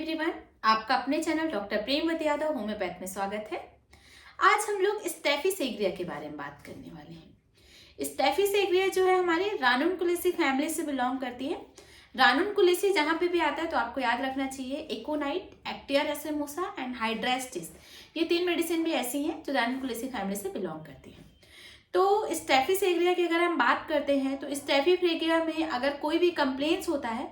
Everyone, आपका अपने channel doctor Premvati Yadav homeopath में स्वागत है। आज हम लोग स्टेफी सेग्रिया के बारे में बात करने वाले हैं। स्टेफी सेग्रिया जो है हमारी रानुनकुलेसी फैमिली से बिलोंग करती है। रानुनकुलेसी जहां पे भी आता है तो आपको याद रखना चाहिए एकोनाइट, एक्टिया रेसेमोसा एंड हाइड्रेस्टिस, ये 3 मेडिसिन भी ऐसी हैं जो रानुनकुलेसी फैमिली से बिलोंग करती है। तो स्टेफी सेग्रिया की अगर हम बात करते हैं तो स्टेफी सेग्रिया में अगर कोई भी कंप्लेंट्स होता है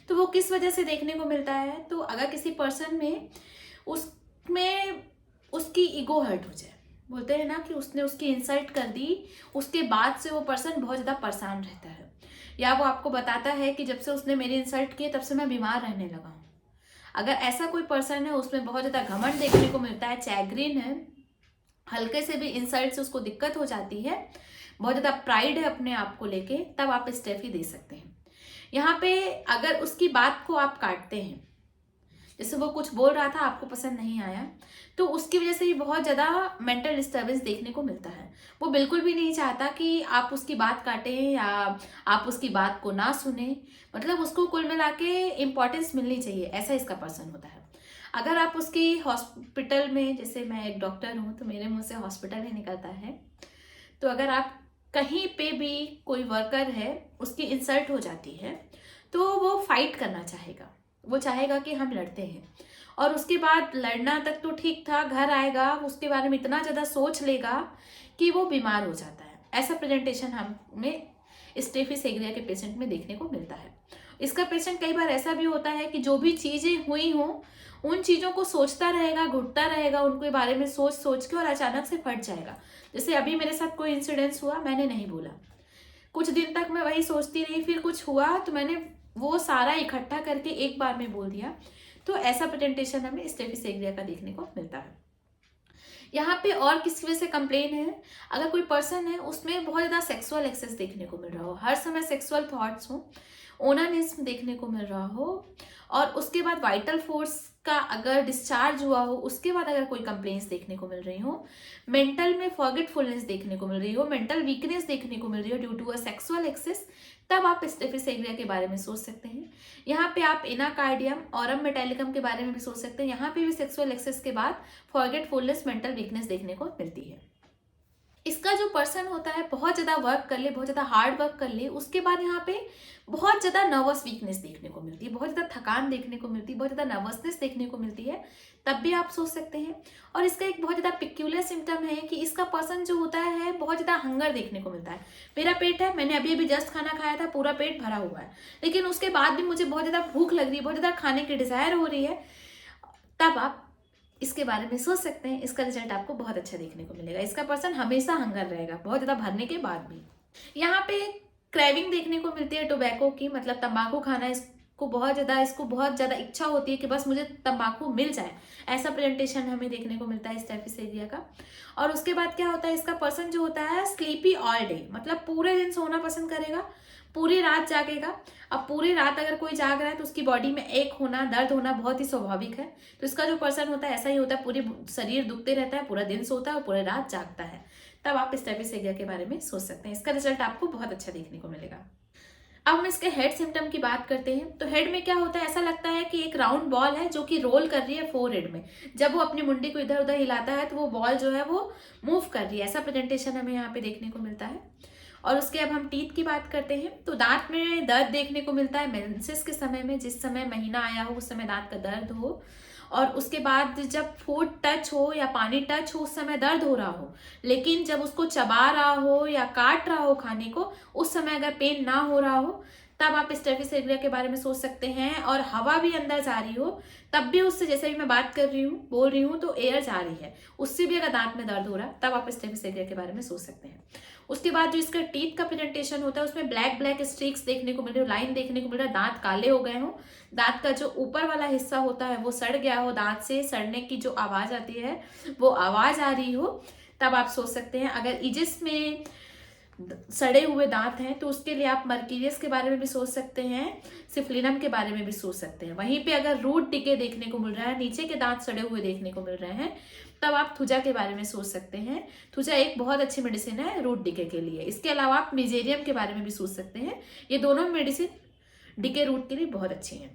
तो वो किस वजह से देखने को मिलता है। तो अगर किसी पर्सन में उसमें उसकी ईगो हर्ट हो जाए, बोलते हैं ना कि उसने उसकी इंसल्ट कर दी, उसके बाद से वो पर्सन बहुत ज़्यादा परेशान रहता है, या वो आपको बताता है कि जब से उसने मेरी इंसल्ट की तब से मैं बीमार रहने लगा हूँ। अगर ऐसा कोई पर्सन है, उसमें बहुत ज़्यादा घमंड देखने को मिलता है, चैग्रीन है, हल्के से भी इंसल्ट से उसको दिक्कत हो जाती है, बहुत ज़्यादा प्राइड है अपने आप को लेके, तब आप स्टेफी दे सकते हैं। यहाँ पे अगर उसकी बात को आप काटते हैं, जैसे वो कुछ बोल रहा था आपको पसंद नहीं आया, तो उसकी वजह से भी बहुत ज़्यादा मेंटल डिस्टर्बेंस देखने को मिलता है। वो बिल्कुल भी नहीं चाहता कि आप उसकी बात काटें या आप उसकी बात को ना सुने, मतलब उसको कुल मिला के इम्पोर्टेंस मिलनी चाहिए, ऐसा इसका पर्सन होता है। अगर आप उसकी हॉस्पिटल में, जैसे मैं एक डॉक्टर हूँ तो मेरे मुंह से हॉस्पिटल ही निकलता है, तो अगर आप कहीं पे भी कोई वर्कर है उसकी इंसल्ट हो जाती है तो वो फाइट करना चाहेगा, वो चाहेगा कि हम लड़ते हैं, और उसके बाद लड़ना तक तो ठीक था, घर आएगा उसके बारे में इतना ज़्यादा सोच लेगा कि वो बीमार हो जाता है। ऐसा प्रेजेंटेशन हमें स्टेफी सेग्रिया के पेशेंट में देखने को मिलता है। इसका पेशेंट कई बार ऐसा भी होता है कि जो भी चीज़ें हुई हों उन चीज़ों को सोचता रहेगा, घुटता रहेगा उनके बारे में सोच सोच के, और अचानक से फट जाएगा। जैसे अभी मेरे साथ कोई इंसिडेंस हुआ, मैंने नहीं बोला, कुछ दिन तक मैं वही सोचती रही, फिर कुछ हुआ तो मैंने वो सारा इकट्ठा करके एक बार में बोल दिया। तो ऐसा प्रेजेंटेशन हमें स्टेफी सेग्रिया का देखने को मिलता है। यहाँ पे और किसी वजह से कंप्लेन है, अगर कोई पर्सन है उसमें बहुत ज़्यादा सेक्सुअल एक्सेस देखने को मिल रहा हो, हर समय सेक्सुअल थॉट्स हो, ओनानिज्म देखने को मिल रहा हो, और उसके बाद वाइटल फोर्स का अगर डिस्चार्ज हुआ हो, उसके बाद अगर कोई कंप्लेंट्स देखने को मिल रही हो, मेंटल में फॉरगेटफुलनेस देखने को मिल रही हो, मेंटल वीकनेस देखने को मिल रही हो due to a sexual excess, तब आप स्टेफी सेग्रिया के बारे में सोच सकते हैं। यहाँ पे आप एनाकार्डियम, ऑरम मेटालिकम के बारे में भी सोच सकते हैं। यहाँ पे भी सेक्सुअल एक्सेस के बाद फॉरगेटफुलनेस, मेंटल वीकनेस देखने को मिलती है। इसका जो पर्सन होता है बहुत ज़्यादा वर्क कर ले, बहुत ज़्यादा हार्ड वर्क कर ले, उसके बाद यहाँ पे बहुत ज़्यादा नर्वस वीकनेस देखने को मिलती है, बहुत ज़्यादा थकान देखने को मिलती है, बहुत ज़्यादा नर्वसनेस देखने को मिलती है, तब भी आप सोच सकते हैं। और इसका एक बहुत ज़्यादा पिक्यूलर सिम्टम है कि इसका पर्सन जो होता है बहुत ज़्यादा हंगर देखने को मिलता है। मेरा पेट है, मैंने अभी अभी जस्ट खाना खाया था, पूरा पेट भरा हुआ है, लेकिन उसके बाद भी मुझे बहुत ज़्यादा भूख लग रही है, बहुत ज़्यादा खाने की डिज़ायर हो रही है, तब आप इसके बारे में सोच सकते हैं। इसका रिजल्ट आपको बहुत अच्छा देखने को मिलेगा। इसका पर्सन हमेशा हंगर रहेगा बहुत ज़्यादा भरने के बाद भी। यहाँ पे क्रेविंग देखने को मिलती है टोबैको की, मतलब तंबाकू खाना इसको बहुत ज़्यादा इच्छा होती है कि बस मुझे तंबाकू मिल जाए, ऐसा प्रेजेंटेशन हमें देखने को मिलता है स्टेफी सेग्रिया का। और उसके बाद क्या होता है, इसका पर्सन जो होता है स्लीपी ऑल डे, मतलब पूरे दिन सोना पसंद करेगा, पूरी रात जागेगा। अब पूरी रात अगर कोई जाग रहा है तो उसकी बॉडी में एक होना, दर्द होना बहुत ही स्वाभाविक है। तो इसका जो पर्सन होता है ऐसा ही होता है, पूरी शरीर दुखते रहता है, पूरा दिन सोता है और पूरी रात जागता है, तब आप स्टेफी सेग्रिया के बारे में सोच सकते हैं। इसका रिजल्ट आपको बहुत अच्छा देखने को मिलेगा। अब हम इसके हेड सिम्टम की बात करते हैं। तो हेड में क्या होता है, ऐसा लगता है कि एक राउंड बॉल है जो कि रोल कर रही है फोरहेड में, जब वो अपनी मुंडी को इधर उधर हिलाता है तो वो बॉल जो है वो मूव कर रही है, ऐसा प्रेजेंटेशन हमें यहाँ पे देखने को मिलता है। और उसके अब हम टीथ की बात करते हैं। तो दांत में दर्द देखने को मिलता है मेंसेस के समय में, जिस समय महीना आया हो उस समय दांत का दर्द हो, और उसके बाद जब फूड टच हो या पानी टच हो उस समय दर्द हो रहा हो, लेकिन जब उसको चबा रहा हो या काट रहा हो खाने को, उस समय अगर पेन ना हो रहा हो, तब आप स्टेफी सेग्रिया के बारे में सोच सकते हैं। और हवा भी अंदर जा रही हो तब भी, उससे जैसे भी मैं बात कर रही हूँ, बोल रही हूँ, तो एयर जा रही है, उससे भी अगर दांत में दर्द हो रहा है तब आप स्टेफी सेग्रिया के बारे में सोच सकते हैं। उसके बाद जो इसका टीथ का प्रेजेंटेशन होता है उसमें ब्लैक ब्लैक स्ट्रीक्स देखने को मिल रही हो, लाइन देखने को मिल रहा है, दांत काले हो गए हो, दांत का जो ऊपर वाला हिस्सा होता है वो सड़ गया हो, दांत से सड़ने की जो आवाज आती है वो आवाज आ रही हो, तब आप सोच सकते हैं। अगर इजिस में सड़े हुए दांत हैं तो उसके लिए आप मर्कीरियस के बारे में भी सोच सकते हैं, सिफलिनम के बारे में भी सोच सकते हैं। वहीं पे अगर रूट डिके देखने को मिल रहा है, नीचे के दांत सड़े हुए देखने को मिल रहे हैं, तब आप थुजा के बारे में सोच सकते हैं। थुजा एक बहुत अच्छी मेडिसिन है रूट डिके के लिए। इसके अलावा आप मिजेरियम के बारे में भी सोच सकते हैं। ये दोनों मेडिसिन डिके रूट के लिए बहुत अच्छी हैं।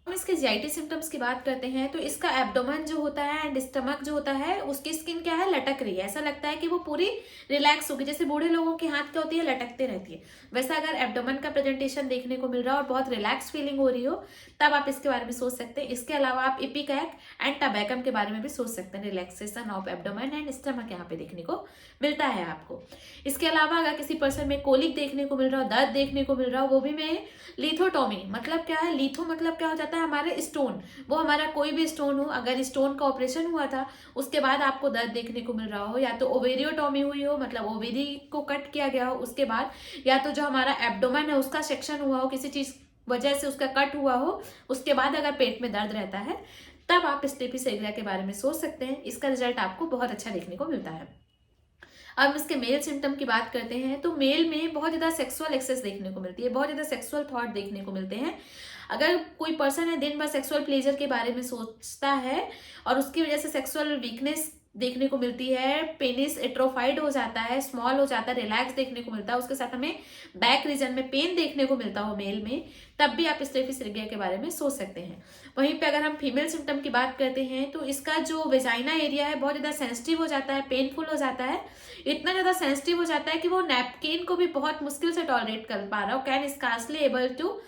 हम इसके जीआईटी सिम्टम्स की बात करते हैं तो इसका एब्डोमेन जो होता है एंड स्टमक जो होता है उसकी स्किन क्या है, लटक रही है। ऐसा लगता है कि वो पूरी रिलैक्स होगी, जैसे बूढ़े लोगों की हाथ क्या होती है, लटकते रहती है। वैसा अगर एब्डोमेन का प्रेजेंटेशन देखने को मिल रहा है और बहुत रिलैक्स फीलिंग हो रही हो, तब आप इसके बारे में सोच सकते हैं। इसके अलावा आप इपिकैक एंड टबैकम के बारे में भी सोच सकते हैं। Relaxation of abdomen and stomach यहाँ पे देखने को मिलता है आपको। इसके अलावा अगर किसी पर्सन में कोलिक देखने को मिल रहा हो, दर्द देखने को मिल रहा हो, वो भी में लिथोटॉमी मतलब क्या है, लिथो मतलब क्या हो जाता है, हमारे स्टोन, वो हमारा कोई भी स्टोन हो, अगर स्टोन का ऑपरेशन हुआ था उसके बाद आपको दर्द देखने को मिल रहा हो, या तो ओवेरियोटॉमी हुई हो मतलब ओवेरी को कट किया गया हो उसके बाद, या तो जो हमारा एब्डोमेन है उसका सेक्शन हुआ हो, किसी चीज वजह से उसका कट हुआ हो, उसके बाद अगर पेट में दर्द रहता है, तब आप स्टेफी सेग्रिया के बारे में सोच सकते हैं। इसका रिजल्ट आपको बहुत अच्छा देखने को मिलता है। अब इसके मेल सिम्टम की बात करते हैं तो मेल में बहुत ज्यादा सेक्सुअल एक्सेस देखने को मिलती है, बहुत ज्यादा सेक्सुअल थॉट देखने को मिलते हैं। अगर कोई पर्सन है दिन भर सेक्सुअल प्लेजर के बारे में सोचता है और उसकी वजह से सेक्सुअल वीकनेस देखने को मिलती है, पेनिस एट्रोफाइड हो जाता है, स्मॉल हो जाता है, रिलैक्स देखने को मिलता है, उसके साथ हमें बैक रीजन में पेन देखने को मिलता हो मेल में, तब भी आप स्टेफी सेग्रिया के बारे में सोच सकते हैं। वहीं पे अगर हम फीमेल सिम्टम की बात करते हैं तो इसका जो वेजाइना एरिया है बहुत ज्यादा सेंसिटिव हो जाता है, पेनफुल हो जाता है, इतना ज्यादा सेंसिटिव हो जाता है कि वो नैपकिन को भी बहुत मुश्किल से टॉलरेट कर पा रहा हो, can scarcely able to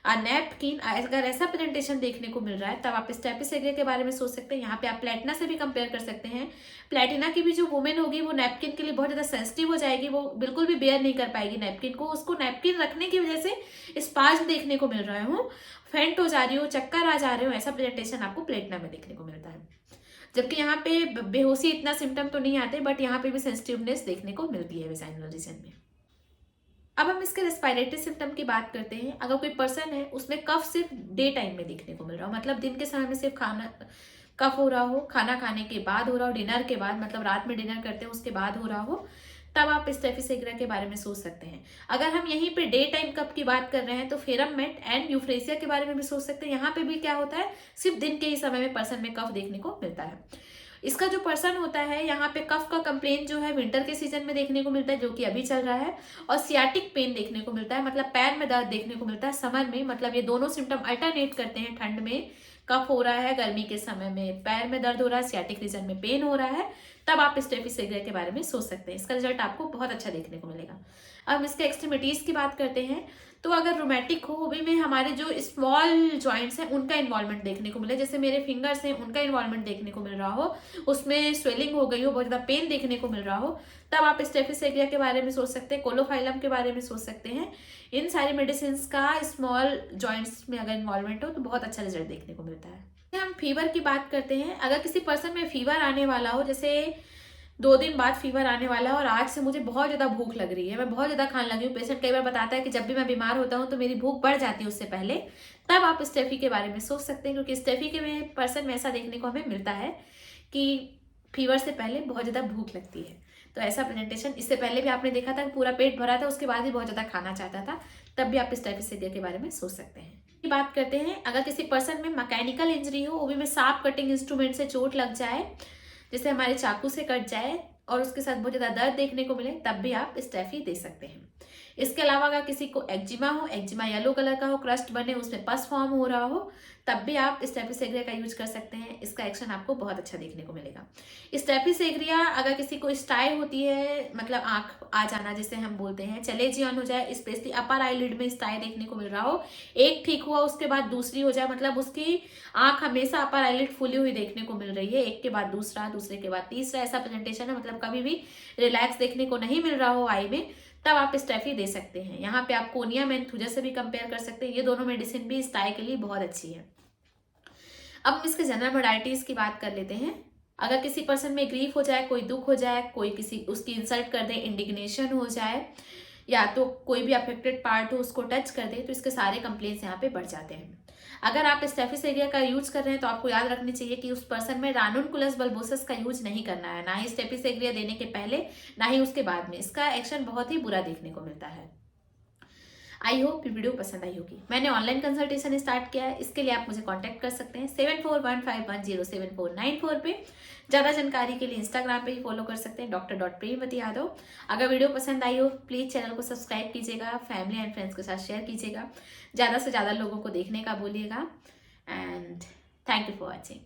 napkin. अगर ऐसा प्रेजेंटेशन देखने को मिल रहा है तब आप स्टेफी सेग्रिया के बारे में सोच सकते हैं। यहाँ पे आप प्लेटिना से भी कंपेयर कर सकते हैं। प्लेटिना की भी जो वुमेन होगी वो नैपकिन के लिए बहुत ज्यादा सेंसिटिव हो जाएगी, वो बिल्कुल भी बेयर नहीं कर पाएगी नैपकिन को, उसको नैपकिन रखने की वजह से स्पाज्म देखने को मिल रहा हो, फेंट हो जा रही हो, चक्कर आ जा रहे हो, ऐसा प्रेजेंटेशन आपको प्लेटिना में देखने को मिलता है। जबकि यहाँ पे बेहोशी इतना सिम्टम तो नहीं आते, बट यहाँ पे भी सेंसिटिवनेस देखने को मिलती है वेजाइनल रीजन में। अब हम इसके रेस्पिरेटरी सिम्टम की बात करते हैं। अगर कोई पर्सन है उसमें कफ सिर्फ डे टाइम में देखने को मिल रहा हो, मतलब दिन के समय में सिर्फ खाना कफ हो रहा हो, खाना खाने के बाद हो रहा हो, डिनर के बाद मतलब रात में डिनर करते हैं उसके बाद हो रहा हो, तब आप स्टेफी सेग्रिया के बारे में सोच सकते हैं। अगर हम यहीं पे डे टाइम कफ की बात कर रहे हैं तो फेरम मेट एंड यूफ्रेसिया के बारे में भी सोच सकते हैं। यहाँ पे भी क्या होता है, सिर्फ दिन के ही समय में पर्सन में कफ देखने को मिलता है। इसका जो पर्सन होता है यहाँ पे कफ का कंप्लेन जो है विंटर के सीजन में देखने को मिलता है, जो कि अभी चल रहा है, और सियाटिक पेन देखने को मिलता है, मतलब पैर में दर्द देखने को मिलता है समर में, मतलब ये दोनों सिम्टम अल्टरनेट करते हैं। ठंड में कफ हो रहा है, गर्मी के समय में पैर में दर्द हो रहा है, सियाटिक रीजन में पेन हो रहा है, तब आप स्टेफी सेग्रिया के बारे में सोच सकते हैं। इसका रिजल्ट आपको बहुत अच्छा देखने को मिलेगा। अब इसके एक्सट्रीमिटीज की बात करते हैं तो अगर रोमैटिक हो, वो भी में हमारे जो स्मॉल जॉइंट्स हैं उनका इन्वॉल्वमेंट देखने को मिले, जैसे मेरे फिंगर्स हैं उनका इन्वॉल्वमेंट देखने को मिल रहा हो, उसमें स्वेलिंग हो गई हो, बहुत ज्यादा पेन देखने को मिल रहा हो, तब आप स्टेफी सेग्रिया के बारे में सोच सकते हैं। कोलोफाइलम के बारे में सोच सकते हैं। इन सारी मेडिसिन का स्मॉल जॉइंट्स में अगर इन्वॉल्वमेंट हो तो बहुत अच्छा रिजल्ट देखने को मिलता है। हम फीवर की बात करते हैं। अगर किसी पर्सन में फीवर आने वाला हो, जैसे 2 दिन बाद फीवर आने वाला है और आज से मुझे बहुत ज्यादा भूख लग रही है, मैं बहुत ज्यादा खाने लगी हूँ, पेशेंट कई बार बताता है कि जब भी मैं बीमार होता हूँ तो मेरी भूख बढ़ जाती है उससे पहले, तब आप स्टेफी के बारे में सोच सकते हैं, क्योंकि स्टेफी के में पर्सन में ऐसा देखने को हमें मिलता है कि फीवर से पहले बहुत ज्यादा भूख लगती है। तो ऐसा प्रेजेंटेशन इससे पहले भी आपने देखा था, पूरा पेट भरा था उसके बाद भी बहुत ज्यादा खाना चाहता था, तब भी आप स्टेफी सेग्रिया के बारे में सोच सकते हैं। बात करते हैं, अगर किसी पर्सन में मैकेनिकल इंजरी हो, वो भी में सांप कटिंग इंस्ट्रूमेंट से चोट लग जाए, जैसे हमारे चाकू से कट जाए और उसके साथ बहुत ज्यादा दर्द देखने को मिले, तब भी आप स्टेफी दे सकते हैं। इसके अलावा अगर किसी को एक्जिमा हो, एक्जिमा येलो कलर का हो, क्रस्ट बने, उसमें पस फॉर्म हो रहा हो, तब भी आप स्टेफी सेग्रिया का यूज कर सकते हैं। इसका एक्शन आपको बहुत अच्छा देखने को मिलेगा। स्टेफी सेग्रिया अगर किसी को स्टाई होती है, मतलब आंख आ जाना जिसे हम बोलते हैं, चलेजियन हो जाए, स्पेशली अपर आईलिड में स्टाई देखने को मिल रहा हो, एक ठीक हुआ उसके बाद दूसरी हो जाए, मतलब उसकी आंख हमेशा अपर आईलिड फुली हुई देखने को मिल रही है, एक के बाद दूसरा, दूसरे के बाद तीसरा, ऐसा प्रेजेंटेशन है, मतलब कभी भी रिलैक्स देखने को नहीं मिल रहा हो आई में, तब आप स्टेफी दे सकते हैं। यहाँ पे आप कोनिया मेंथुजा से भी कंपेयर कर सकते हैं। ये दोनों मेडिसिन भी स्टाई के लिए बहुत अच्छी है। अब हम इसके जनरल मोडालिटीज की बात कर लेते हैं। अगर किसी पर्सन में ग्रीफ हो जाए, कोई दुख हो जाए, कोई किसी उसकी इंसल्ट कर दे, इंडिग्नेशन हो जाए, या तो कोई भी अफेक्टेड पार्ट हो उसको टच कर दे, तो इसके सारे कंप्लेंट्स यहाँ पे बढ़ जाते हैं। अगर आप स्टेफी सेग्रिया का यूज कर रहे हैं तो आपको याद रखनी चाहिए कि उस पर्सन में रानुनकुलस बल्बोसस का यूज नहीं करना है, ना ही स्टेफी सेग्रिया देने के पहले, ना ही उसके बाद में। इसका एक्शन बहुत ही बुरा देखने को मिलता है। आई होप ये वीडियो पसंद आई होगी। मैंने ऑनलाइन कंसल्टेशन स्टार्ट किया है, इसके लिए आप मुझे कांटेक्ट कर सकते हैं 7415107494 पे। ज़्यादा जानकारी के लिए इंस्टाग्राम पे ही फॉलो कर सकते हैं dr.premwati.yadav। अगर वीडियो पसंद आई हो प्लीज़ चैनल को सब्सक्राइब कीजिएगा, फैमिली एंड फ्रेंड्स के साथ शेयर कीजिएगा, ज़्यादा से ज़्यादा लोगों को देखने का बोलिएगा। And thank you for watching.